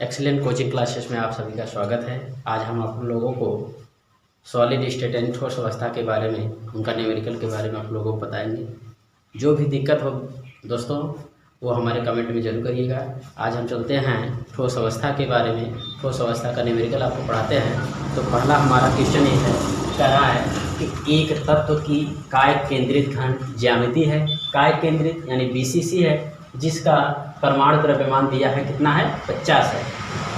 Excellent coaching classes में आप सभी का स्वागत है। आज हम आप लोगों को सॉलिड स्टेट यानी ठोस अवस्था के बारे में, उनका न्यूमेरिकल के बारे में आप लोगों को बताएंगे। जो भी दिक्कत हो दोस्तों वो हमारे कमेंट में जरूर करिएगा। आज हम चलते हैं ठोस अवस्था के बारे में, ठोस अवस्था का न्यूमेरिकल आपको पढ़ाते हैं। तो पहला हमारा क्वेश्चन ये है, कह रहा है कि एक तत्व की कायक केंद्रित घन ज्यामिति है, कायक केंद्रित यानी BCC है, जिसका परमाणु द्रव्यमान दिया है कितना है 50 है।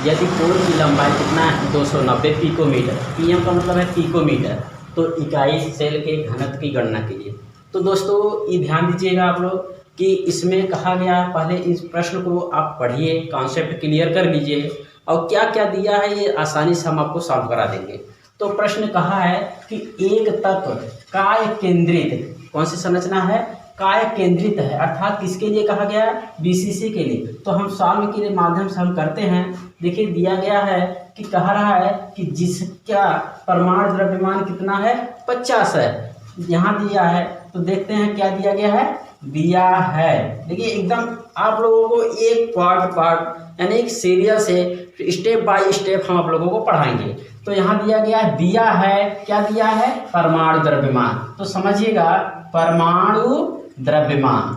यदि कोर की लंबाई कितना है 290 पिकोमीटर, PM का मतलब है पिकोमीटर, तो इकाई सेल के घनत्व की गणना कीजिए। तो दोस्तों ये ध्यान दीजिएगा आप लोग कि इसमें कहा गया, पहले इस प्रश्न को आप पढ़िए, कॉन्सेप्ट क्लियर कर लीजिए और क्या क्या दिया है ये आसानी से हम आपको सॉल्व करा देंगे। तो प्रश्न कहा है कि एक तत्व काय केंद्रित, कौन सी संरचना है, काय केंद्रित है, अर्थात किसके लिए कहा गया है, BCC के लिए। तो हम सॉल्व के माध्यम से हम करते हैं। देखिए दिया गया है कि कह रहा है कि जिसका परमाणु द्रव्यमान कितना है 50 है, यहाँ दिया है। तो देखते हैं क्या दिया गया है, दिया है, देखिए एकदम आप लोगों को एक पार्ट यानी एक सीरियल से स्टेप बाय स्टेप हम आप लोगों को पढ़ाएंगे। तो यहाँ दिया गया है, दिया है, क्या दिया है, परमाणु द्रव्यमान। तो समझिएगा परमाणु द्रव्यमान,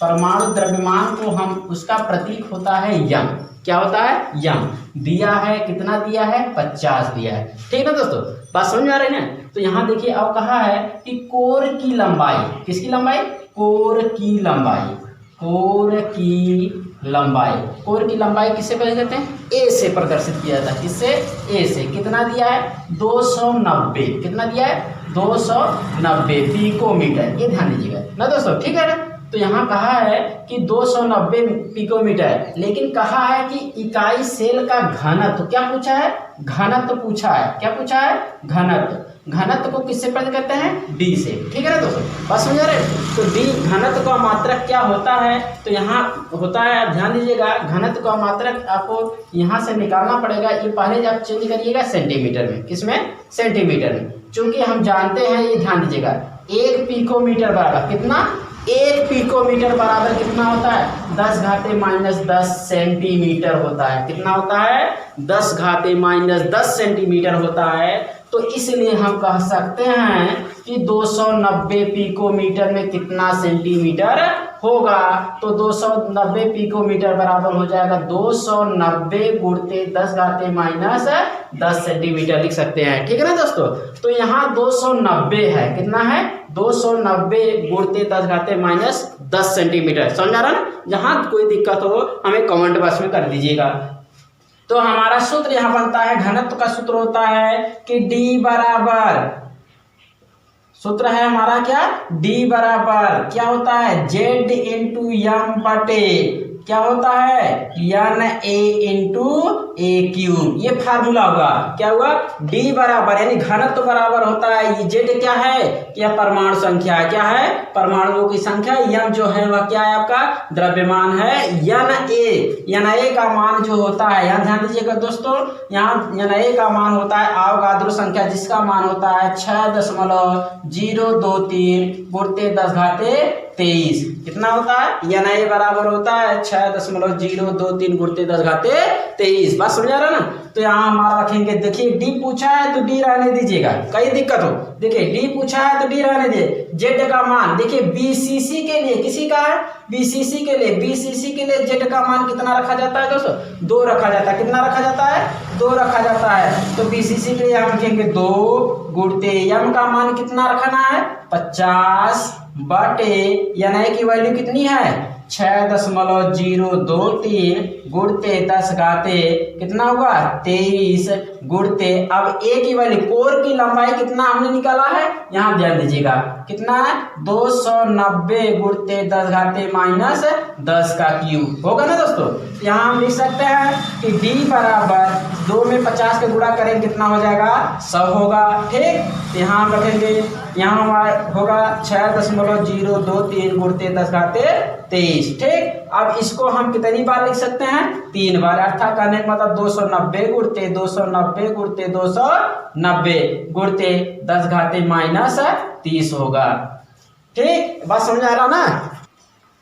परमाणु द्रव्यमान को हम, उसका प्रतीक होता है यम। क्या होता है, यम। दिया है, कितना दिया है 50 दिया है, ठीक है ना दोस्तों, बात समझ में आ रही है ना। तो यहाँ देखिए अब कहा है कि कोर की लंबाई, किसकी लंबाई, कोर की लंबाई, कोर की लंबाई, कोर की लंबाई किससे प्रदर्शित करते हैं, A से प्रदर्शित किया जाता है। किससे, A से। कितना दिया है 290, कितना दिया है 290 पिकोमीटर, ये ध्यान दीजिएगा ना दोस्तों, ठीक है ना। तो यहाँ कहा है कि 290 पिकोमीटर, लेकिन कहा है कि इकाई सेल का घनत्व, क्या पूछा है, घनत्व पूछा है, क्या पूछा है, घनत्व। घनत्व को किससे प्रकट करते हैं, D से, ठीक है ना दोस्तों, बस समझ रहे हैं। तो D घनत्व का मात्रक क्या होता है, तो यहाँ होता है, आप ध्यान दीजिएगा, घनत्व का मात्रक आपको यहाँ से निकालना पड़ेगा। ये पहले आप चेंज करिएगा सेंटीमीटर में, किसमें, सेंटीमीटर में, क्योंकि हम जानते हैं, ये ध्यान दीजिएगा, 1 पिकोमीटर बराबर कितना, 1 पिकोमीटर बराबर कितना होता है 10⁻⁻10 सेंटीमीटर होता है। कितना होता है 10⁻⁻10 सेंटीमीटर होता है। तो इसलिए हम कह सकते हैं कि 290 पिकोमीटर में कितना सेंटीमीटर होगा। तो 290 पिकोमीटर बराबर हो जाएगा 290 गुणित 10⁻⁻10 सेंटीमीटर लिख सकते हैं, ठीक है ना दोस्तों। तो यहाँ 290 है, कितना है 290 गुणित 10⁻⁻10 सेंटीमीटर, समझ आ रहा ना। जहाँ कोई दिक्कत हो हमें कमेंट बॉक्स में कर दीजिएगा। तो हमारा सूत्र यहाँ बनता है, घनत्व का सूत्र होता है कि D बराबर, सूत्र है हमारा क्या, D बराबर क्या होता है, Z इंटू M बटे क्या होता है, NA इंटू A क्यूब। ये फार्मूला होगा, क्या हुआ, D बराबर यानी घनत्व बराबर होता है, Z क्या है, क्या परमाणु संख्या है, क्या है परमाणुओं की संख्या, M जो है वह क्या है आपका द्रव्यमान है, NA का मान जो होता है, यहाँ ध्यान दीजिएगा दोस्तों, यहाँ NA का मान होता है अवगाद्रो संख्या, जिसका मान होता है 6.023 गुणित 10⁻23। कितना होता है, NA बराबर होता है 6.023 गुणित 10⁻23। बात समझ आ रहा ना। तो यहाँ हमारा रखेंगे, देखिए D पूछा है तो D रहने दीजिएगा, कई दिक्कत हो, देखिए D पूछा है तो D रहने दीजिए। Z का मान देखिए BCC के लिए, किसी का है BCC के लिए, BCC के लिए Z का मान कितना रखा जाता है दोस्तों, 2 रखा जाता है। कितना रखा जाता है, 2 रखा जाता है। तो BCC के लिए हम रखेंगे 2 गुणित M का मान कितना रखना है 50 बटे NA की वैल्यू कितनी है 6.023 गुणित 10 कितना हुआ 23 गुणित, अब A की वैल्यू, कोर की लंबाई कितना हमने निकाला है, यहाँ ध्यान दीजिएगा, कितना है 290 गुणित 10⁻⁻10 का क्यूब होगा ना दोस्तों। यहाँ हम लिख सकते हैं कि D बराबर 2 में 50 के गुणा करेंगे कितना हो जाएगा 100 होगा, ठीक। यहाँ हम रखेंगे, यहाँ हमारा होगा 6.023 गुणित 10⁻23, ठीक। अब इसको हम कितनी बार लिख सकते हैं, 3 बार, अर्थात करने का मतलब 290 गुणित 290 गुणित 290 गुणित 10⁻⁻30 होगा, ठीक। बात समझ आ रहा ना।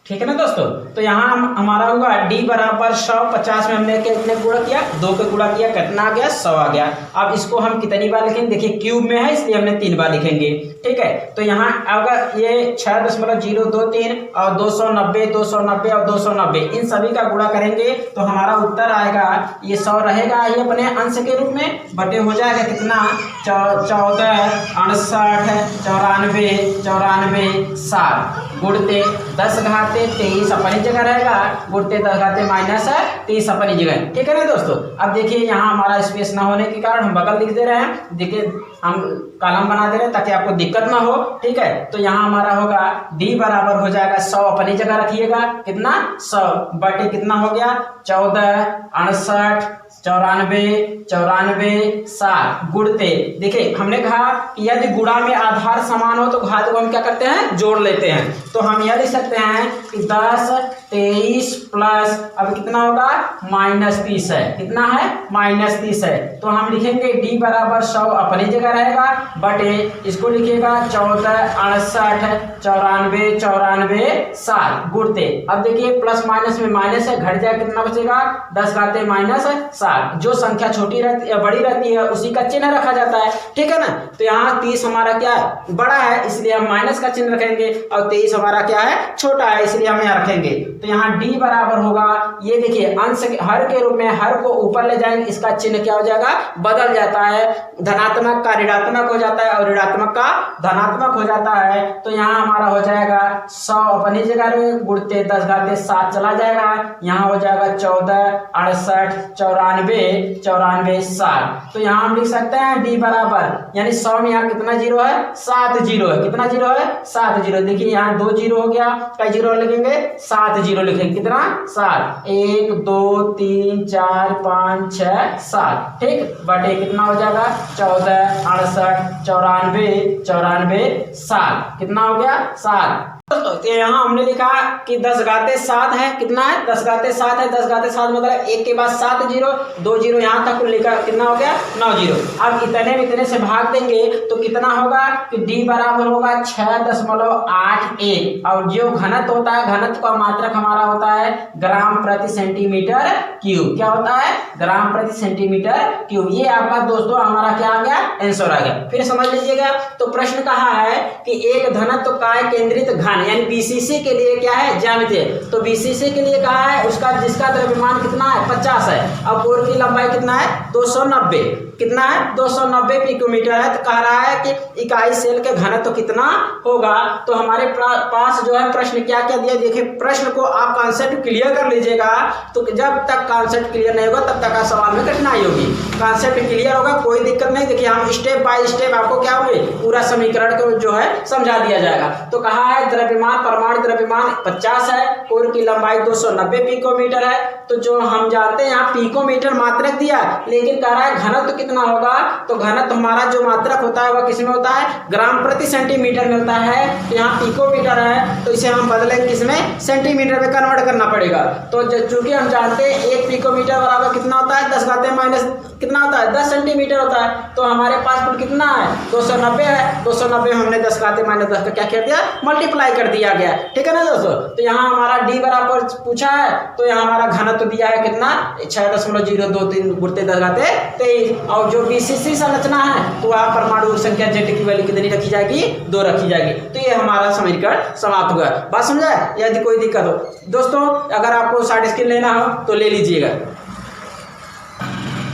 ठीक है ना दोस्तों। तो यहाँ हमारा हुआ d बराबर 100, 50 में हमने कितने गुणा किया, 2 के गुणा किया, कितना आ गया 100 आ गया। अब इसको हम कितनी बार लिखेंगे, देखिए क्यूब में है इसलिए हमने 3 बार लिखेंगे। ठीक है, तो यहाँ अगर ये 6.023 और 290 290 और 290 इन सभी का गुणा करेंगे तो हमारा उत्तर आएगा ये 100 रहेगा, ये अपने अंश के रूप में बटे हो जाएगा कितना 14 68 94 60 गुणते 10 घाते 23 अपनी जगह रहेगा, गुणते 10 घाते माइनस 30 अपनी जगह। ठीक है ना दोस्तों। अब देखिए यहाँ हमारा स्पेस ना होने के कारण हम बगल लिख दे रहे हैं, देखिए हम कॉलम बना दे रहे हैं ताकि आपको दिक्कत ना हो। ठीक है, तो यहाँ हमारा होगा d बराबर हो जाएगा 100 अपनी जगह रखिएगा, कितना 100 बटे कितना हो गया 14 68 94 60 गुणते, देखिए हमने कहा कि यदि गुणा में आधार समान हो तो घात को हम क्या करते हैं, जोड़ लेते हैं। तो हम यह लिख सकते हैं कि 10 23 प्लस अब कितना होगा -30 है, कितना है -30 है। तो हम लिखेंगे d बराबर 100 अपनी जगह रहेगा बटे इसको लिखिएगा 14 68 94 60 गुणते, अब देखिए प्लस माइनस में माइनस है, घट जाए कितना बचेगा 10 घाते माइनस 60। जो संख्या छोटी रहती है बड़ी रहती है उसी का चिन्ह रखा जाता है। ठीक है ना, तो यहाँ 30 हमारा क्या है, बड़ा है इसलिए हम माइनस का चिन्ह रखेंगे और 23 हमारा क्या है, छोटा है इसलिए हम यहाँ रखेंगे। तो यहाँ d बराबर होगा, ये देखिए अंश हर के रूप में हर को ऊपर ले जाएंगे, इसका चिन्ह क्या हो जाएगा, बदल जाता है, धनात्मक का ऋणात्मक हो जाता है और ऋणात्मक का धनात्मक हो जाता है। तो यहाँ हमारा हो जाएगा 100 अपनी जगह में गुणते 10 घाते 7 चला जाएगा, यहाँ हो जाएगा 14 68 94 60। तो यहाँ हम लिख सकते हैं d बराबर, यानी 100 में यहाँ कितना जीरो है, 7 जीरो है, कितना जीरो है 7 जीरो। देखिए यहाँ 2 जीरो हो गया, कई जीरो लिखेंगे 7 जीरो लिखेंगे, कितना 7 1 2 3 4 5 6 7। ठीक, बटे कितना हो जाएगा 14 68 94 60, कितना हो गया 7। तो यहाँ हमने लिखा कि 10 घाते 7 है, कितना है 10 घाते 7 है, 10 घाते 7 मतलब एक के बाद 7 जीरो, 2 जीरो यहाँ तक लिखा, कितना हो गया 9 जीरो। अब इतने में इतने से भाग देंगे तो कितना होगा कि d बराबर होगा 6.81 और जो घनत्व होता है, घनत्व का मात्रक हमारा होता है ग्राम प्रति सेंटीमीटर क्यूब। क्या होता है, ग्राम प्रति सेंटीमीटर क्यूब। ये आपका दोस्तों हमारा क्या आ गया, आंसर आ गया। फिर समझ लीजिएगा, तो प्रश्न कहा है कि एक घनत्व काय केंद्रित घन यानी बीसीसी के लिए क्या है, ज्यामिति। तो बीसीसी के लिए कहा है उसका जिसका द्रव्यमान कितना है 50 है और कोर की लंबाई कितना है 290, कितना है 290 पिकोमीटर है। तो कह रहा है कि इकाई सेल के घनत्व तो कितना होगा। तो हमारे पास जो है प्रश्न क्या क्या दिया, देखिए प्रश्न को आप कॉन्सेप्ट क्लियर कर लीजिएगा। तो जब तक कॉन्सेप्ट क्लियर नहीं होगा तब तक का सवाल में कठिनाई होगी। कॉन्सेप्ट क्लियर होगा कोई दिक्कत नहीं, देखिए हम स्टेप बाय स्टेप आपको क्या होंगे पूरा समीकरण को जो है समझा दिया जाएगा। तो कहा है द्रव्यमान, परमाणु द्रव्यमान 50 है, कोर की लंबाई 290 पिकोमीटर है। तो जो हम जानते हैं यहाँ पिकोमीटर मात्रक दिया, लेकिन कह रहा है घनत्व कितना होगा। तो घनत्व हमारा जो मात्रक होता है वह किसमें होता है, ग्राम प्रति सेंटीमीटर में होता है। तो यहाँ पिकोमीटर है तो इसे हम बदलेंगे किसमें, सेंटीमीटर में कन्वर्ट करना पड़ेगा। तो चूंकि हम जानते हैं 1 पिकोमीटर बराबर कितना होता है 10 घाते माइनस कितना होता है 10 सेंटीमीटर होता है। तो हमारे पास कुल कितना है 290 है, 290 हमने 10 घाते माइनस 10 का क्या कर दिया, मल्टीप्लाई कर दिया गया। ठीक है ना दोस्तों। तो यहाँ हमारा d बराबर पूछा है, तो यहाँ हमारा घनत्व दिया है कितना 6.023 गुणते 10 घाते 23। और जो बीसीसी संरचना है तो वहाँ परमाणु संख्या Z की वैल्यू कितनी रखी जाएगी, 2 रखी जाएगी। तो ये हमारा समीकरण समाप्त हुआ। बात समझा। यदि कोई दिक्कत हो दोस्तों, अगर आपको शॉर्ट स्क्रीन लेना हो तो ले लीजिएगा।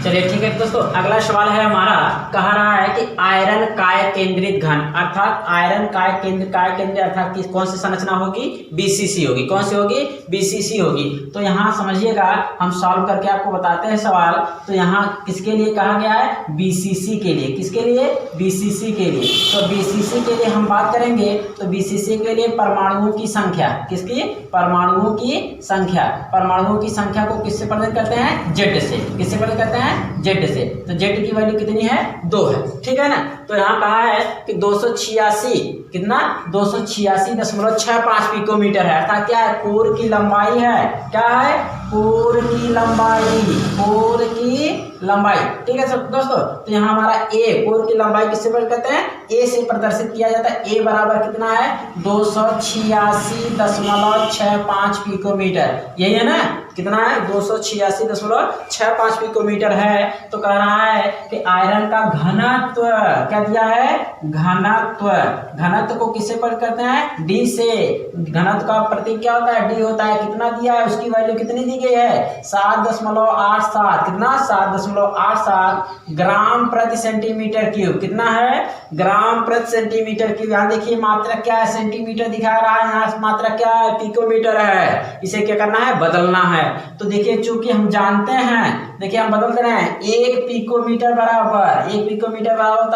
चलिए ठीक है दोस्तों, अगला सवाल है हमारा, कह रहा है कि आयरन काय केंद्रित घन, अर्थात आयरन काय केंद्र अर्थात कि कौन सी संरचना होगी, बीसीसी होगी। कौन सी होगी, बीसीसी होगी। तो यहाँ समझिएगा, हम सॉल्व करके आपको बताते हैं सवाल। तो यहाँ किसके लिए कहा गया है, बीसीसी के लिए। किसके लिए, बीसीसी के लिए। तो बीसीसी के लिए हम बात करेंगे तो बीसीसी के लिए परमाणुओं की संख्या, किसकी, परमाणुओं की संख्या। परमाणुओं की संख्या को किससे प्रदर्शित करते हैं, जेड से। किससे प्रदर्शित करते हैं, जेड से। तो जेड की वैल्यू कितनी है, 2 है। ठीक है ना। तो यहाँ कहा है कि 286 कितना 286.65 पिकोमीटर है। अर्थात क्या है, कोर की लंबाई है। क्या है, कोर की लंबाई, कोर की लंबाई। ठीक है दोस्तों, तो यहाँ हमारा ए कोर की लंबाई किससे प्रदर्शित करते हैं, ए से प्रदर्शित किया जाता है। ए बराबर कितना है 286.65 पिकोमीटर, यही है ना, कितना है 286.65 पिकोमीटर है। तो कह रहा है कि आयरन का घनत्व क्या दिया है, घनत्व को किससे प्रकट करते हैं, डी से। घनत्व का प्रतीक क्या होता है, डी होता है। कितना दिया है, उसकी वैल्यू कितनी दी गई है 7.87, कितना 7.87 ग्राम प्रति सेंटीमीटर क्यूब। कितना है, ग्राम प्रति सेंटीमीटर क्यूब। यहाँ देखिए मात्रा क्या है, सेंटीमीटर दिखा रहा है, यहाँ मात्रा क्या है, पिकोमीटर है। इसे क्या करना है, बदलना है। तो देखिए चूंकि हम जानते हैं, देखिए हम बदल रहे हैं, 1 पिकोमीटर बराबर होता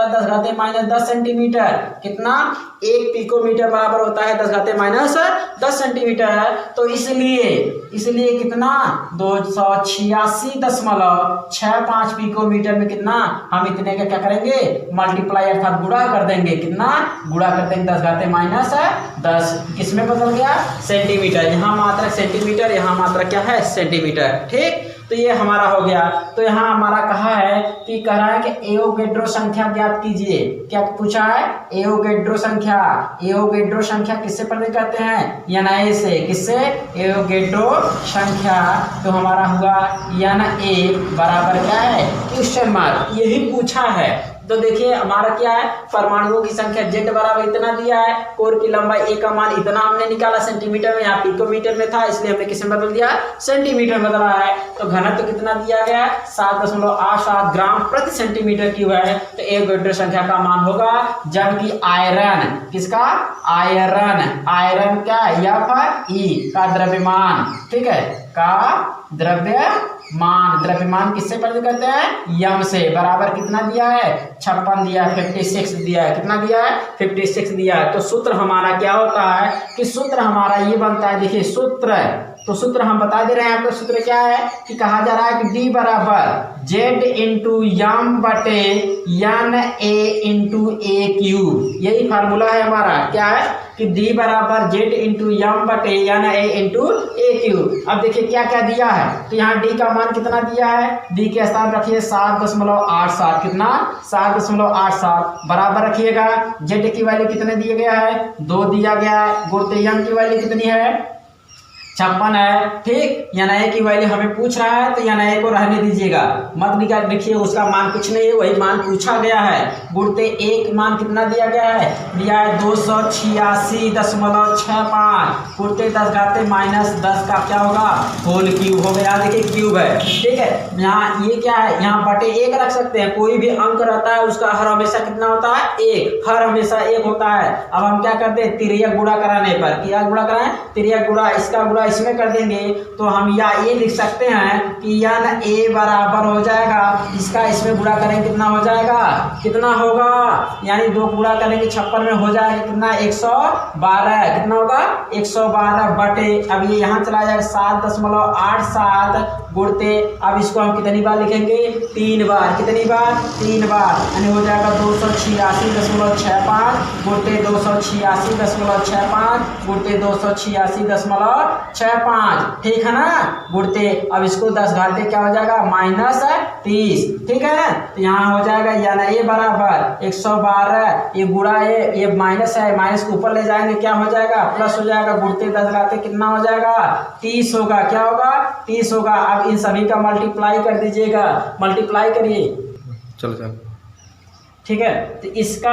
है 10⁻⁻10 सेंटीमीटर। कितना, 1 पिकोमीटर बराबर होता है 10⁻⁻10 सेंटीमीटर। तो इसलिए कितना 286.65 पिकोमीटर में कितना, हम इतने का क्या करेंगे, मल्टीप्लाई अर्थात गुणा कर देंगे। कितना गुणा कर देंगे 10⁻⁻10। किसमें बदल गया, सेंटीमीटर। यहाँ मात्रा सेंटीमीटर, यहाँ मात्रा क्या है, सेंटीमीटर। ठीक, तो ये हमारा हो गया। तो यहाँ हमारा कहा है कि कह रहा है कि एवोगैड्रो संख्या ज्ञात कीजिए। क्या पूछा है, एवोगैड्रो संख्या किससे प्रदर्शित करते हैं, Na से। किससे, एवोगैड्रो संख्या। तो हमारा हुआ Na बराबर क्या है, क्वेश्चन मार्क, यही पूछा है। तो देखिए हमारा क्या है, परमाणुओं की संख्या Z बराबर इतना दिया है, कोर की लंबाई A का मान इतना हमने निकाला सेंटीमीटर में, यहाँ पिकोमीटर में था इसलिए हमने किसमें बदल दिया, सेंटीमीटर बदला है। तो घनत्व कितना दिया गया, 7.87 ग्राम प्रति सेंटीमीटर क्यूब है। तो एवोगैड्रो संख्या का मान होगा, जबकि आयरन, किसका, आयरन क्या, Fe का द्रव्यमान, ठीक है, का द्रव्यमान किससे प्रदर्शित करते हैं, यम से। बराबर कितना दिया है, 56 दिया है, 56 दिया है। कितना दिया है, 56 दिया है। तो सूत्र हमारा क्या होता है कि सूत्र हमारा ये बनता है, देखिए सूत्र हम बता दे रहे हैं आपको। सूत्र क्या है कि कहा जा रहा है कि D बराबर Z इंटू यम बटे Na इंटू ए क्यूब। यही फार्मूला है हमारा, क्या है कि D बराबर Z इंटू यम बटे Na इंटू ए क्यूब। अब देखिए क्या क्या दिया है, तो यहाँ D का मान कितना दिया है, D के स्थान रखिए 7.87। कितना, 7.87 बराबर रखिएगा। Z की वैल्यू कितने दिया गया है, 2 दिया गया है। गुणित यम की वैल्यू कितनी है, 56 है। ठीक, Na की वैल्यू हमें पूछ रहा है, तो Na को रहने दीजिएगा, मत निकाल, देखिए उसका मान कुछ नहीं है, वही मान पूछा गया है। गुणते एक मान कितना दिया गया है, दिया है 286.65 गुणते 10⁻⁻10 का क्या होगा, होल क्यूब हो गया। देखिए क्यूब है, ठीक है। यहाँ ये क्या है, यहाँ बटे 1 रख सकते हैं, कोई भी अंक रहता है उसका हर हमेशा कितना होता है, 1, हर हमेशा 1 होता है। अब हम क्या करते हैं, तिर्यक गुणा कराने पर, क्या गुणा कराएं, तिर्यक गुणा, इसका गुणा इसमें कर देंगे तो हम या ये लिख सकते हैं कि Na बराबर हो जाएगा, इसका इसमें गुणा करेंगे कितना हो जाएगा, कितना होगा, यानी 2 गुणा करेंगे 56 में हो जाएगा कितना, 112। कितना होगा, 112 बटे, अब ये यहाँ चला जाएगा 7.87 गुणते, अब इसको हम कितनी बार लिखेंगे, 3 बार। कितनी बार, 3 बार, यानी हो जाएगा 286.65 गुणते 286.65 गुणते 286.65, ठीक है ना, गुणते। अब इसको 10 घाते क्या हो जाएगा, -30, ठीक है। तो यहाँ हो जाएगा Na बराबर 112, ये गुणा है, ये माइनस है, माइनस को ऊपर ले जाएंगे क्या हो जाएगा, प्लस हो जाएगा। गुणते 10 घाते कितना हो जाएगा, 30 होगा। क्या होगा, 30 होगा। अब इन सभी का मल्टीप्लाई कर दीजिएगा, मल्टीप्लाई करिए, चलो ठीक है। तो इसका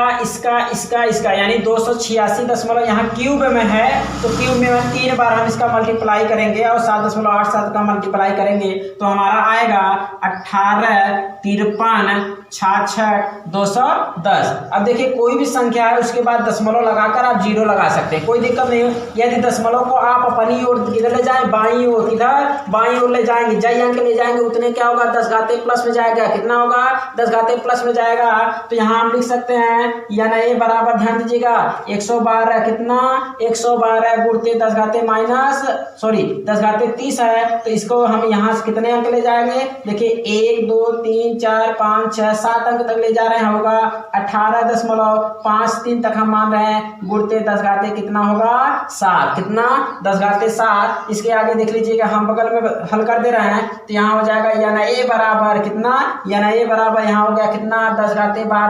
यानी 286 यहाँ क्यूब में है, तो क्यूब में 3 बार हम इसका मल्टीप्लाई करेंगे और 7.87 का मल्टीप्लाई करेंगे तो हमारा आएगा 18, 53, 66, 210। अब देखिए कोई भी संख्या है उसके बाद दशमलव लगाकर आप 0 लगा सकते हैं, कोई दिक्कत नहीं हो। यदि दशमलव को आप अपनी ओर किधर ले जाएं, बाईं ओर, किधर, बाईं ओर ले जाएंगे, जय अंक ले जाएंगे, उतने क्या होगा, 10 घाते प्लस में जाएगा। कितना होगा, 10 घाते प्लस में जाएगा। तो यहाँ हम लिख सकते हैं यानी ए बराबर, ध्यान दीजिएगा, 112 कितना, 112 गुणते 10 घाते माइनस 30 है। तो इसको हम यहाँ से कितने अंक ले जाएंगे, देखिए 1 2 3 4 5 6 7 अंक तक ले जा रहे हैं, होगा 18.53 तक हम मान रहे हैं, गुणते 10 घाते कितना होगा 7, कितना 10 घाते 7। इसके आगे देख लीजिएगा हम बगल में हल कर दे रहे हैं, तो यहाँ हो जाएगा यानी ए बराबर कितना, यानी ए बराबर यहाँ हो गया कितना 10 घाते 12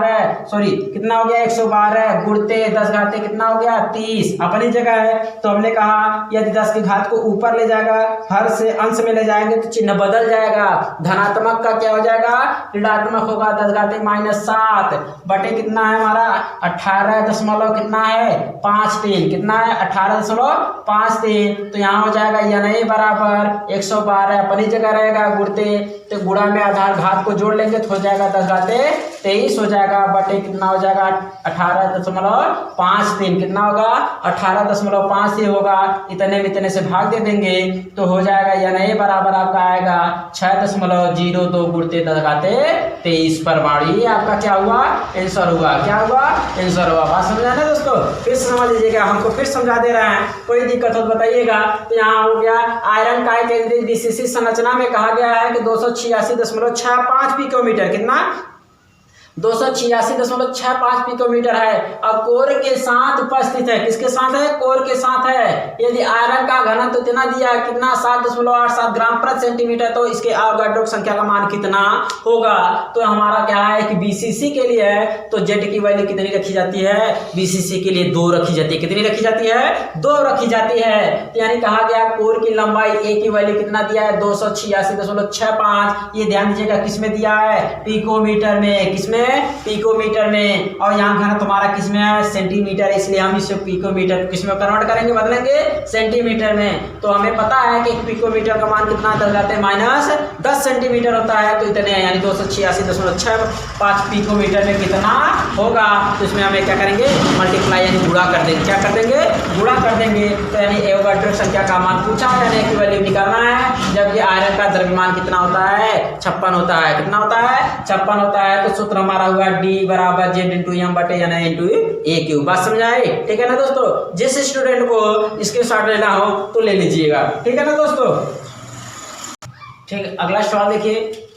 कितना हो गया 112 गुणते 10 घाते कितना हो गया 30, अपनी जगह है। तो हमने कहा यदि 10 की घात को ऊपर ले जाएगा, हर से अंश में ले जाएंगे तो चिन्ह बदल जाएगा, धनात्मक का क्या हो जाएगा ऋणात्मक होगा, 10 घाते माइनस 7 बटे कितना है हमारा 18 दशमलव कितना है 53, कितना है 18.53। तो यहाँ हो जाएगा यानी ए बराबर 112 अपनी जगह रहेगा, गुणते तो गुणा में आधार घात को जोड़ लेंगे तो हो जाएगा 10 घाते 23 हो जाएगा, बटे कितना हो जाएगा 18.53, कितना होगा 18.53 होगा, इतने में इतने से भाग दे देंगे तो हो जाएगा यानी ए बराबर आपका आएगा 6.02 गुणते 10 घाते 23 परमाणु। ये आपका क्या हुआ आंसर हुआ, क्या हुआ आंसर हुआ। बात समझा ना दोस्तों, फिर समझ लीजिएगा, हमको फिर समझा दे रहे हैं, कोई दिक्कत हो तो बताइएगा। तो यहाँ हो गया आयरन का केंद्रीय डीसीसी संरचना में कहा गया है कि 286.65 पिकोमीटर, कितना 286.65 पिकोमीटर है, और कोर के साथ उपस्थित है, किसके साथ है कोर के साथ है। यदि आयरन का घनत्व तो इतना दिया कितना 7.87 ग्राम प्रति सेंटीमीटर, तो इसके अवोगाड्रो संख्या का मान कितना होगा। तो हमारा क्या है कि बीसीसी के लिए है तो जेड की वैल्यू कितनी रखी जाती है, बीसीसी के लिए 2 रखी जाती है, कितनी रखी जाती है 2 रखी जाती है। तो यानी कहा गया कोर की लंबाई ए की वैल्यू कितना दिया है 286.65, ये ध्यान दीजिएगा किसमें दिया है पिकोमीटर में, किसमें पिकोमीटर में, और यहाँ घनत्व तुम्हारा किसमें है सेंटीमीटर, इसलिए हम इसे पिकोमीटर किसमें कन्वर्ट करेंगे, बदलेंगे सेंटीमीटर में। तो हमें पता है कि पिकोमीटर का मान कितना 10 घाते माइनस 10 सेंटीमीटर होता है, तो इतने यानी 286.65 पिकोमीटर में कितना होगा। तो इसमें हमें क्या करेंगे मल्टीप्लाई यानी गुणा कर देंगे, क्या कर देंगे गुणा कर देंगे। तो यानी एवोगाड्रो संख्या का मान पूछा है, यानी की वैल्यू निकालना है, जबकि आयरन का द्रव्यमान कितना होता है 56 होता है, कितना होता है 56 होता है। तो सूत्र हमारा हुआ D बराबर Z इंटू एम बटे यानी इंटू ए क्यू। बात समझाए, ठीक है ना दोस्तों। जिस स्टूडेंट को इसके शॉर्ट लेना हो तो ले लीजिएगा, ठीक है ना दोस्तों। ठीक, अगला सवाल देखिए,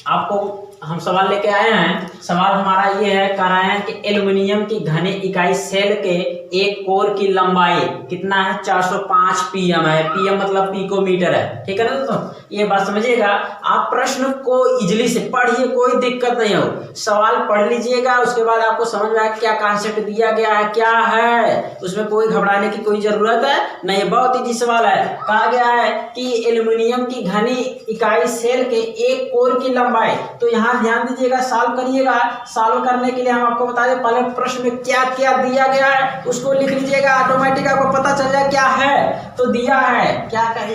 आपको हम सवाल लेके आए हैं। सवाल हमारा ये है, कह रहे हैं कि एल्युमिनियम की घनी इकाई सेल के एक कोर की लंबाई कितना है 405 पीएम है, पीएम मतलब पिकोमीटर है, ठीक है ना दोस्तों। ये बात समझिएगा, आप प्रश्न को इजली से पढ़िए, कोई दिक्कत नहीं हो, सवाल पढ़ लीजिएगा, उसके बाद आपको समझ में आएगा क्या कॉन्सेप्ट दिया गया है, क्या है, उसमें कोई घबराने की कोई जरूरत है नहीं, बहुत इजी सवाल है। कहा गया है कि एल्युमिनियम की घनी इकाई सेल के एक कोर की लंबाई, तो यहाँ ध्यान दीजिएगा, सॉल्व करिएगा। सॉल्व करने के लिए हम आपको बता दें पहले प्रश्न में क्या क्या दिया गया है उसको लिख लीजिएगा, ऑटोमेटिक आपको पता चल जाए क्या है। तो दिया है, क्या कहे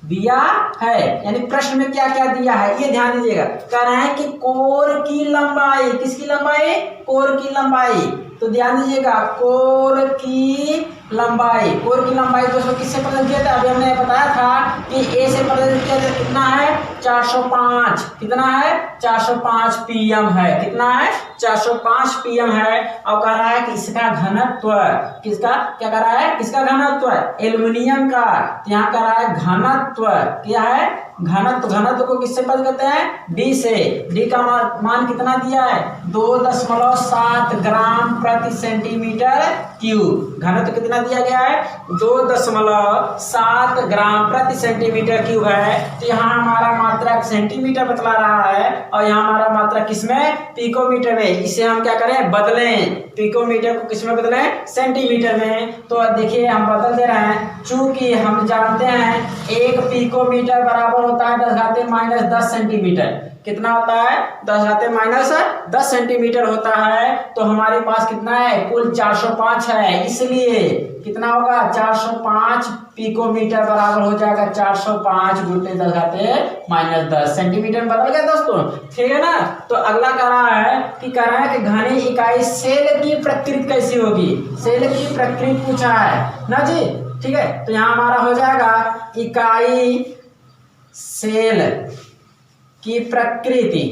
दिया है, यानी प्रश्न में क्या क्या दिया है ये ध्यान दीजिएगा। कह रहे हैं कि कोर की लंबाई, किसकी लंबाई कोर की लंबाई, तो ध्यान दीजिएगा कोर की लंबाई, कोर की लंबाई दोस्तों किससे प्रदर्शित किया था, अभी हमने बताया था कि ए से प्रदर्शित किया था, कितना है 405, कितना है 405 पीएम है, कितना है 405 पीएम है। और कह रहा है कि इसका घनत्व, किसका क्या कह रहा है, किसका घनत्व एल्युमिनियम का, यहाँ कह रहा है घनत्व, क्या है घनत्व, घनत्व को किससे पद करते हैं डी से, डी का मान कितना दिया है 2.7 ग्राम प्रति सेंटीमीटर क्यूब, घनत्व कितना दिया गया है 2.7 ग्राम प्रति सेंटीमीटर क्यूब है। तो यहाँ हमारा मात्रा सेंटीमीटर बतला रहा है और यहाँ हमारा मात्रा किसमें पिकोमीटर में, इसे हम क्या करें बदलें, पिकोमीटर को किसमें बदलें सेंटीमीटर में। तो देखिए हम बदल दे रहे हैं, चूंकि हम जानते हैं 1 पिकोमीटर बराबर होता है 10 घाते माइनस 10 सेंटीमीटर, कितना होता है 10 घाते माइनस 10 सेंटीमीटर होता है। तो हमारे पास कितना है कुल 405 है, इसलिए कितना होगा 405 पिकोमीटर बराबर हो जाएगा 405 गुणित 10 घाते माइनस 10 सेंटीमीटर में बदल गया दोस्तों, ठीक है ना। तो अगला कह रहा है कि घनी इकाई सेल की प्रकृति कैसी होगी, सेल की प्रकृति पूछा है ना जी, ठीक है। तो यहाँ हमारा हो जाएगा इकाई सेल की प्रकृति,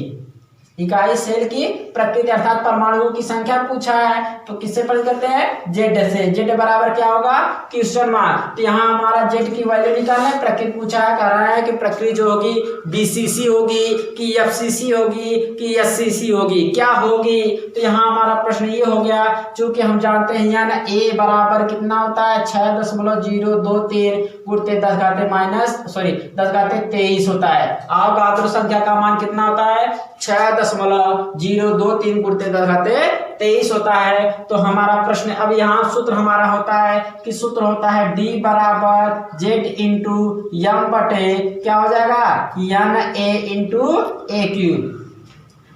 इकाई सेल की प्रकृति अर्थात परमाणुओं की संख्या पूछा है, तो किससे पढ़ करते हैं, जेड से। जेड बराबर क्या होगा, क्वेश्चन मार्क। तो यहाँ हमारा जेड की वैल्यू निकालना है, प्रकृति पूछा है, कह रहा है कि प्रकृति जो होगी बीसीसी होगी कि एफसीसी होगी कि एससीसी होगी, क्या होगी। तो यहाँ हमारा प्रश्न ये हो गया, चूंकि हम जानते हैं यहाँ ना ए बराबर कितना होता है 6.023 गुणित 10⁻23 होता है। अवगाद्र संख्या का मान कितना होता है 6.023 गुणित 10⁻23 होता है। तो हमारा प्रश्न अब यहाँ सूत्र हमारा होता है कि सूत्र होता है D बराबर जेड इंटू यम बटे क्या हो जाएगा N A into a cube.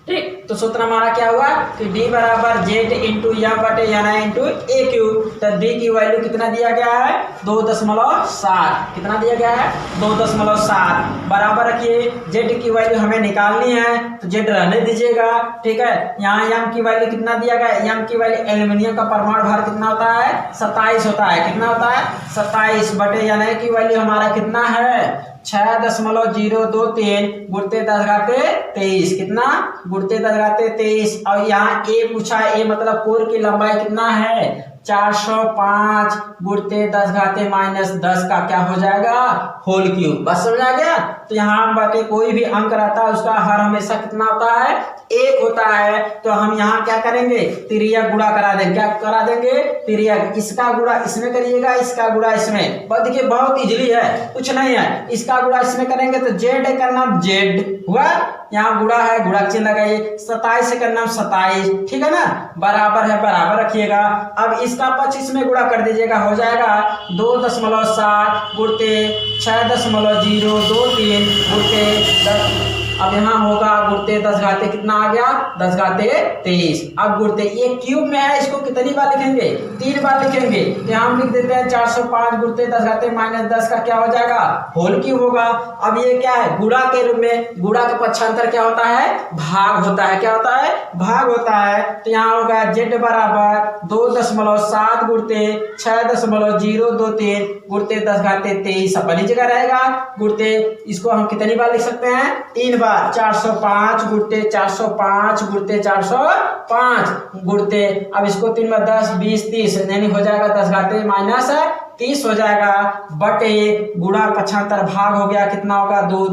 ठीक, तो सूत्र हमारा क्या हुआ कि D बराबर जेड इंटू यम बटे N A into a cube. तो D की वैल्यू कितना दिया गया है 2.7, कितना दिया गया है 2.7 बराबर रखिए। जेड की वैल्यू हमें निकालनी है तो जेड रहने दीजिएगा, ठीक है। यहाँ यम की वैल्यू कितना दिया गया, यम की वैल्यू एल्यूमिनियम का परमाणु भार कितना होता है 27 होता है, कितना होता है 27 बटे एन ए की वैल्यू हमारा कितना है 6.023 गुणित 10⁻23, कितना गुणित 10⁻23। और यहाँ ए पूछा है, ए मतलब कोर की लंबाई कितना है 405 गुणित 10⁻−10 का क्या हो जाएगा होल क्यूब। बस समझ आ गया। तो यहाँ बाकी कोई भी अंक रहता है उसका हर हमेशा कितना होता है 1 होता है। तो हम यहाँ क्या करेंगे तिर्यक गुणा करा देंगे, क्या करा देंगे तिर्यक। इसका गुणा इसमें करिएगा, इसका गुणा इसमें। बस देखिए बहुत इजीली है, कुछ नहीं है। इसका गुणा इसमें करेंगे तो जेड का नाम जेड हुआ, यहाँ गुणा है गुणा चिन्ह लगाइए, 27 का नाम 27, ठीक है ना, बराबर है बराबर रखिएगा। अब इसका पक्ष इसमें गुणा कर दीजिएगा, हो जाएगा 2.7 गुणित 6.023 गुणित। अब यहाँ होगा गुणित 10 कितना आ गया 10⁻23। अब गुणित ये क्यूब में है, इसको कितनी बार लिखेंगे 3 बार लिखेंगे। तो यहाँ हम लिख देते हैं 405 गुणित 10⁻−10 का क्या हो जाएगा होल क्यूब होगा। अब ये क्या है गुणा के रूप में, गुणा का पक्षांतर क्या होता है भाग होता है, क्या होता है भाग होता है। तो यहाँ होगा जेड बराबर 2.7 गुणित 6.023 गुणित 10⁻23 अपनी जगह रहेगा गुणित। इसको हम कितनी बार लिख सकते हैं 3 बार, 405 गुणित 405 गुणित 405 गुणित। अब इसको 3 में 10 20 30 यानी हो जाएगा 10⁻−30 हो जाएगा बटे गुणा पक्षांतर भाग हो गया कितना होगा 2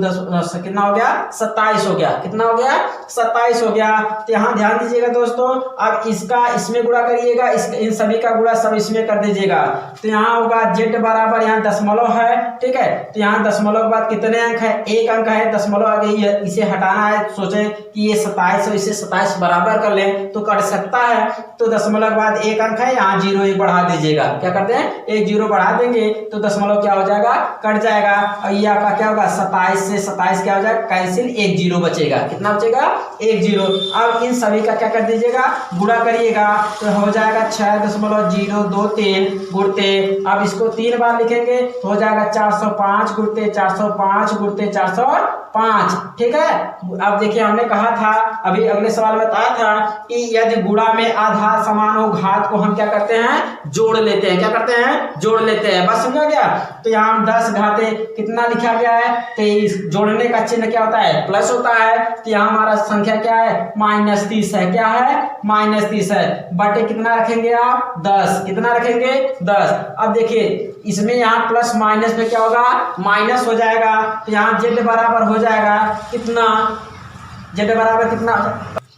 कितना हो गया 27 हो गया, कितना हो गया 27 हो गया। तो यहाँ ध्यान दीजिएगा दोस्तों, अब इसका इसमें गुणा करिएगा, इन सभी का गुणा सब इसमें कर दीजिएगा। तो यहाँ होगा जेड बराबर यहाँ दशमलव है, ठीक है। तो यहाँ दशमलव के बाद कितने अंक है 1 अंक है, दशमलव आ गई है, इसे हटाना है। सोचें कि ये 27 है, इसे 27 बराबर कर लें तो कर सकता है। तो दशमलव के बाद 1 अंक है, यहाँ 0 1 बढ़ा दीजिएगा, क्या करते हैं 1 0 बढ़ा देंगे तो दशमलव क्या हो जाएगा कट जाएगा। और ये आपका क्या होगा 27 से 27 क्या हो जाएगा कैंसिल, 1 0 बचेगा, कितना बचेगा 1 0। अब इन सभी का क्या कर दीजिएगा गुणा करिएगा तो हो जाएगा 6.023 गुणित। अब इसको 3 बार लिखेंगे तो हो जाएगा 405 गुणित 405 गुणित 405, ठीक है। अब देखिए हमने कहा था अभी अगले सवाल में बताया था कि यदि गुणा में आधार समान हो घात को हम क्या करते हैं जोड़ लेते हैं, क्या करते हैं जोड़ लेते हैं। बस समझा गया। तो यहाँ हम 10 घाते कितना लिखा गया है 23, जोड़ने का चिन्ह क्या होता है प्लस होता है। तो यहाँ हमारा संख्या क्या है -30 है, क्या है -30 है बटे कितना रखेंगे आप 10, कितना रखेंगे 10। अब देखिए इसमें यहाँ प्लस माइनस में क्या होगा माइनस हो जाएगा। तो यहाँ जेड बराबर हो जाएगा कितना, जेड बराबर कितना,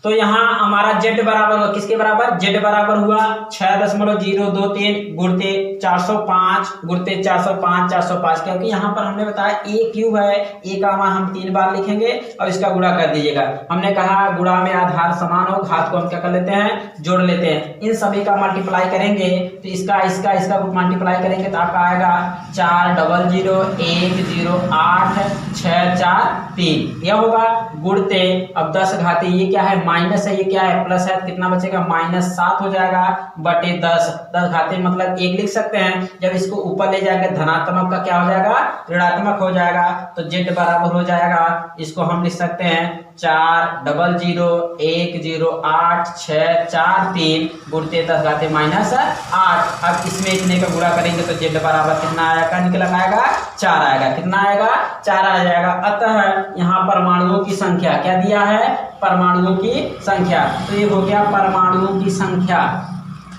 तो यहाँ हमारा जेड बराबर हुआ किसके बराबर जेड बराबर हुआ 6.023 गुणित 405 गुणित 405 405, क्योंकि यहाँ पर हमने बताया ए क्यूब है, ए का मान हम 3 बार लिखेंगे और इसका गुणा कर दीजिएगा। हमने कहा गुणा में आधार समान हो घात को हम क्या कर लेते हैं जोड़ लेते हैं। इन सभी का मल्टीप्लाई करेंगे तो इसका इसका इसका मल्टीप्लाई करेंगे तो आपका आएगा 400100864 यह होगा गुणित। अब 10 घाती ये क्या है माइनस है, ये क्या है प्लस है, कितना बचेगा -7 हो जाएगा बटे 10। 10 घाते मतलब 1 लिख सकते हैं। जब इसको ऊपर ले जाएंगे धनात्मक का क्या हो जाएगा ऋणात्मक हो जाएगा। तो जेड बराबर हो जाएगा, इसको हम लिख सकते हैं 4001643 गुणते 10⁻8। अब इसमें इतने का गुणा करेंगे तो z बराबर कितना आएगा, निकल आएगा 4 आएगा। कितना आएगा, 4 आ जाएगा। अतः यहाँ परमाणुओं की संख्या क्या दिया है, परमाणुओं की संख्या। तो ये हो गया परमाणुओं की संख्या।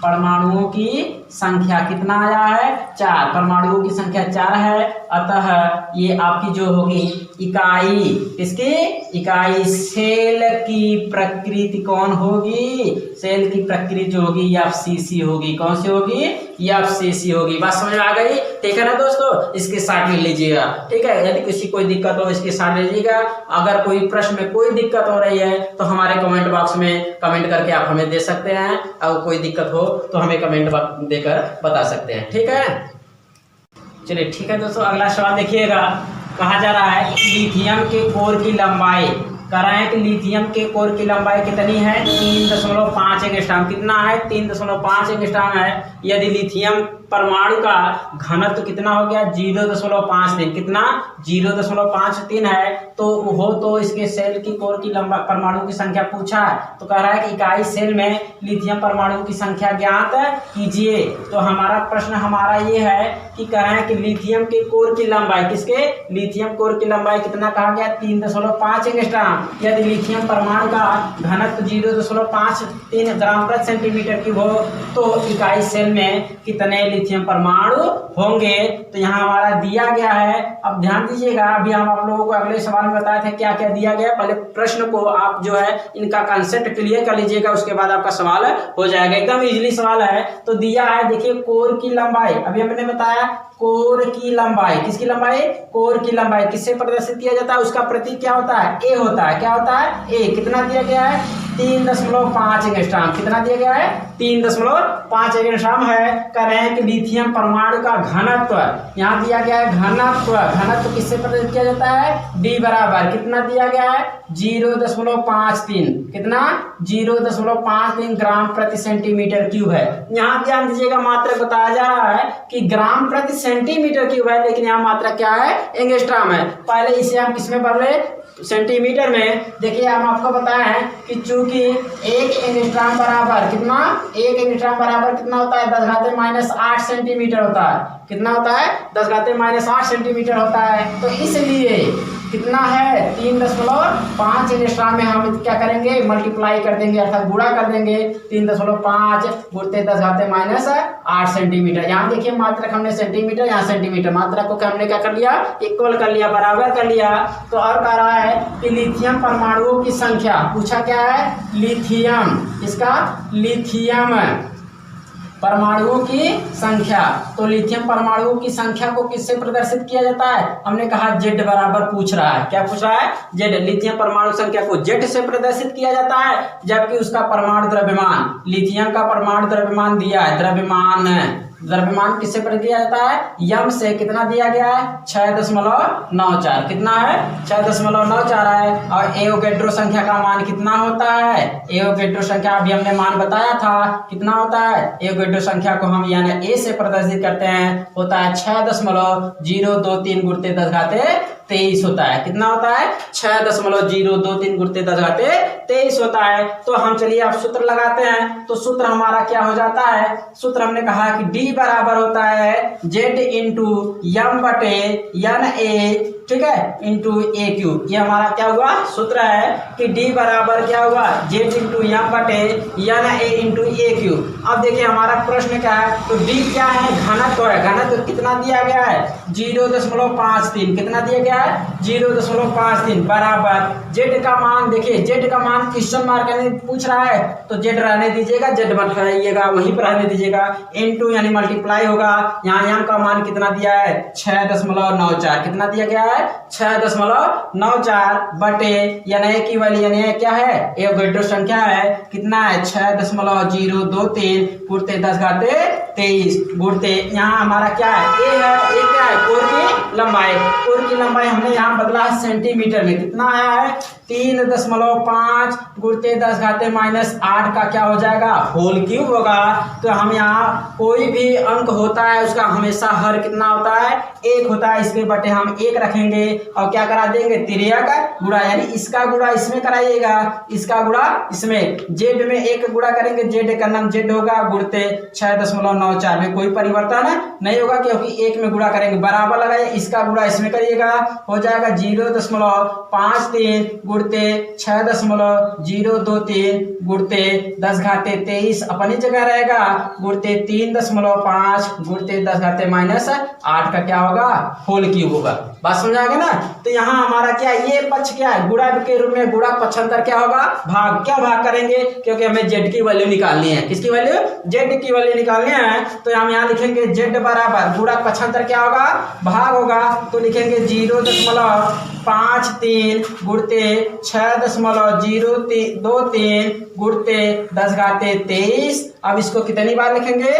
परमाणुओं की संख्या कितना आया है, 4। परमाणुओं की संख्या 4 है। अतः ये आपकी जो होगी इकाई, किसकी इकाई, सेल की प्रकृति कौन होगी, सेल की प्रकृति जो होगी FCC होगी। कौन सी होगी, FCC होगी। बात समझ में आ गई, ठीक है ना दोस्तों। इसके साथ में लीजिएगा, ठीक है। यदि किसी कोई दिक्कत हो इसके साथ में लीजिएगा। अगर कोई प्रश्न में कोई दिक्कत हो रही है तो हमारे कमेंट बॉक्स में कमेंट करके आप हमें दे सकते हैं। अगर कोई दिक्कत हो तो हमें कमेंट देकर बता सकते हैं, ठीक है। चलिए ठीक है दोस्तों, अगला सवाल देखिएगा। कहा जा रहा है लिथियम के कोर की लंबाई, कह रहे हैं कि लिथियम के कोर की लंबाई कितनी है, 3.5 एंगस्ट्रॉम। कितना है, 3.5 एंगस्ट्रॉम है। यदि लिथियम परमाणु का घनत्व कितना हो गया, 0.53। कितना, 0.53 है। तो वो तो इसके सेल की कोर की लंबाई, परमाणु की संख्या पूछा है। तो कह रहा है कि इकाई सेल में लिथियम परमाणु की संख्या ज्ञात कीजिए। तो हमारा प्रश्न हमारा ये है कि कह रहे हैं कि लिथियम के कोर की लंबाई, किसके, लिथियम कोर की लंबाई कितना कहा गया, 3.5 एंगस्ट्रॉम। यदि लिथियम परमाणु का घनत्व 0.53 ग्राम प्रति सेंटीमीटर क्यूब हो तो इकाई सेल में कितने लिथियम परमाणु होंगे। तो यहाँ हमारा दिया गया है। अब ध्यान दीजिएगा, अभी हम आप लोगों को अगले सवाल में बताए थे क्या क्या दिया गया। पहले प्रश्न को आप जो है इनका कंसेप्ट क्लियर कर लीजिएगा, उसके बाद आपका सवाल हो जाएगा। एकदम इजीली सवाल है। तो दिया है, देखिए कोर की लंबाई, अभी हमने बताया कोर की लंबाई, किसकी लंबाई, कोर की लंबाई किससे प्रदर्शित किया जाता है, उसका प्रतीक क्या होता है, ए होता है। क्या होता है, ए। कितना दिया गया है, 3.5 एंगस्ट्रॉम। कितना दिया गया है, 3.5 एंगस्ट्रॉम है। कह रहे हैं कि लिथियम परमाणु का घनत्व, यहाँ दिया गया है घनत्व। घनत्व किससे प्रदर्शित किया जाता है, डी बराबर कितना दिया गया है, 0.53। कितना, 0.53 ग्राम प्रति सेंटीमीटर क्यूब है। यहाँ ध्यान दीजिएगा, मात्रक बताया जा रहा है कि ग्राम प्रति सेंटीमीटर क्यूब है, लेकिन यहाँ मात्रक क्या है, एंगस्ट्रॉम है। पहले इसे हम किसमें बदले, सेंटीमीटर में। देखिए हम आपको बताया है कि चूंकि 1 एंगस्ट्रॉम बराबर कितना, 1 एंगस्ट्रॉम बराबर कितना होता है, 10⁻⁸ सेंटीमीटर होता है। कितना होता है, 10⁻⁸ सेंटीमीटर होता है। तो इसलिए कितना है, 3.5 एंगस्ट्रॉम में हम क्या करेंगे, मल्टीप्लाई कर देंगे, अर्थात गुणा कर देंगे। 3.5 गुणते 10⁻⁸ सेंटीमीटर। यहाँ देखिए मात्रक हमने सेंटीमीटर, यहाँ सेंटीमीटर, मात्रक को हमने क्या कर लिया, इक्वल कर लिया, बराबर कर लिया। तो और कह रहा है कि लिथियम परमाणुओं की संख्या, पूछा क्या है, लिथियम, इसका लिथियम परमाणुओं की संख्या। तो लिथियम परमाणुओं की संख्या को किससे प्रदर्शित किया जाता है, हमने कहा जेड बराबर पूछ रहा है। क्या पूछ रहा है, जेड। लिथियम परमाणु संख्या को जेड से प्रदर्शित किया जाता है, जबकि उसका परमाणु द्रव्यमान, लिथियम का परमाणु द्रव्यमान दिया है, द्रव्यमान किससे प्रदर्शित किया जाता है, यम से। कितना दिया गया है, 6.94। कितना है, 6.94 है। और एवोगैड्रो संख्या का मान कितना होता है, एवोगैड्रो संख्या अभी हमने मान बताया था, कितना होता है, एवोगैड्रो संख्या को हम यानी ए से प्रदर्शित करते हैं, होता है 6.023 गुणते 10⁻23 होता है। कितना होता है, 6.023 गुणते 10⁻23 होता है। तो हम चलिए आप सूत्र लगाते हैं। तो सूत्र हमारा क्या हो जाता है, सूत्र हमने कहा कि डी बराबर होता है जेड इंटू यम बटे एन ए, ठीक है, इंटू ए क्यू। ये हमारा क्या हुआ, सूत्र है कि डी बराबर क्या हुआ, जेड इंटू यम बटे N A into a cube. अब देखिए हमारा प्रश्न क्या है, तो डी क्या है, घनत्व है। घनत्व कितना दिया गया है, 0.53। कितना दिया गया है, 0.53 बराबर जेड का मान। देखिए जेड का मान क्वेश्चन मार्क पूछ रहा है, तो जेड रहने दीजिएगा, जेड मत लगाइएगा, वहीं पर रहने दीजिएगा। इंटू यानी मल्टीप्लाई होगा, यहाँ यम का मान कितना दिया है, 6.94। कितना दिया गया है, 6.94 बटे यानी की वाली यानी क्या है, एवोगैड्रो संख्या है। कितना है, 6.023 गुणते 10⁻23 गुणते, यहाँ हमारा क्या है, ए है, ए क्या है, कोर की लंबाई। कोर की लंबाई हमने यहाँ बदला है सेंटीमीटर में। कितना आया है, 3.5 गुणते 10⁻⁸ का क्या हो जाएगा, होल क्यूब होगा। तो हम यहाँ कोई भी अंक होता है उसका हमेशा हर कितना होता है, 1 होता है। इसके बटे हम 1 रखेंगे और क्या करा देंगे, तिर्यक गुणा, यानी इसका गुणा इसमें कराइएगा, इसका गुणा इसमें। जेड में 1 गुणा करेंगे, जेड का नाम जेड होगा, गुणते 6.94 में कोई परिवर्तन नहीं होगा क्योंकि 1 में गुणा करेंगे। बराबर लगाइए, इसका गुणा इसमें करिएगा, हो जाएगा 0.53 गुणते 6.023 गुणते 10⁻23 अपनी जगह रहेगा, गुणते 3.5 गुणते 10⁻⁸ का क्या होगा, होल क्यूब होगा। बात समझ आ गया ना। तो यहाँ हमारा क्या है, ये पक्ष क्या है, गुणा के रूप में, गुणा पक्षांतर क्या होगा, भाग। क्यों भाग करेंगे, क्योंकि हमें जेड की वैल्यू निकालनी है। किसकी वैल्यू, जेड की वैल्यू निकालनी है। तो हम यहाँ लिखेंगे जेड बराबर, गुणा पक्षांतर क्या होगा, भाग होगा। तो लिखेंगे 0.53 गुणते 6.023 गुणते 10⁻23। अब इसको कितनी बार लिखेंगे,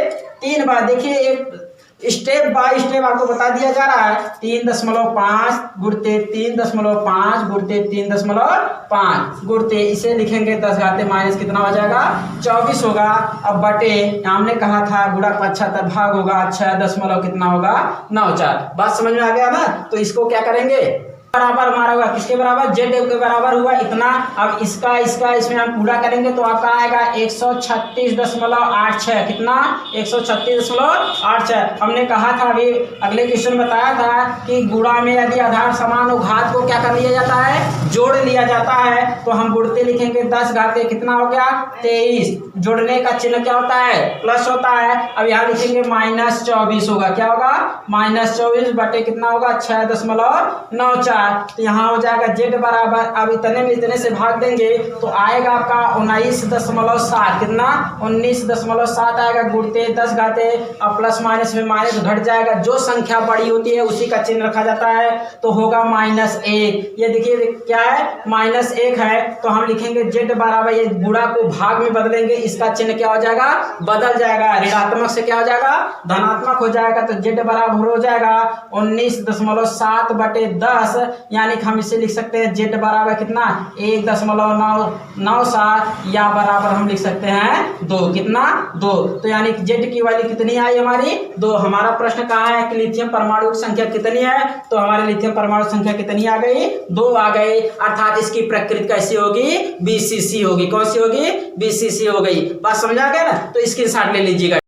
3 बार। देखिए एक स्टेप बाय स्टेप आपको बता दिया जा रहा है। 3.5 गुणते 3.5 गुणते 3.5 गुणते, इसे लिखेंगे 10⁻⁻ कितना हो जाएगा, 24 होगा। अब बटे हमने कहा था गुणा पक्षांतर भाग होगा, 6 कितना होगा, 94। बात समझ में आ गया ना। तो इसको क्या करेंगे, बराबर हमारा होगा, किसके बराबर, जेड के बराबर हुआ इतना। अब इसका इसमें हम पूरा करेंगे तो आपका आएगा 136.86, कितना, 136.86। हमने कहा था अभी अगले क्वेश्चन बताया था कि गुणा में यदि आधार समान हो, घात को क्या कर लिया जाता है, जोड़ लिया जाता है। तो हम गुणते लिखेंगे 10 कितना हो गया, 23। जोड़ने का चिन्ह क्या होता है, प्लस होता है। अब यहाँ लिखेंगे -24 होगा, क्या होगा, -24 बटे कितना होगा, 6.94। तो यहाँ हो जाएगा जेड बराबर, अब इतने में इतने से भाग देंगे तो आएगा आपका 19.7, कितना, 19.7 आएगा, गुणते 10 अब प्लस माइनस में माइनस घट जाएगा। जो संख्या बड़ी होती है उसी का चिन्ह रखा जाता है, तो होगा -1। ये देखिए क्या है, -1 है। तो हम लिखेंगे जेड बराबर, ये गुणा को भाग में बदलेंगे, इसका चिन्ह क्या हो जाएगा, बदल जाएगा, ऋणात्मक से क्या हो जाएगा, धनात्मक हो जाएगा। तो जेड बराबर हो जाएगा 19.7 बटे 10, यानी कि हम इसे लिख सकते हैं जेड बराबर कितना, 1.997, या बराबर हम लिख सकते हैं 2, कितना, 2। तो यानी कि जेड की वैल्यू कितनी आई हमारी, 2। हमारा प्रश्न कहा है कि लिथियम परमाणु की संख्या कितनी है, तो हमारे लिथियम परमाणु संख्या कितनी आ गई, 2 आ गई। अर्थात इसकी प्रकृति कैसी होगी, BCC होगी। कौन सी होगी, BCC हो गई। बात समझ आ गया ना। तो स्क्रीनशॉट ले लीजिएगा।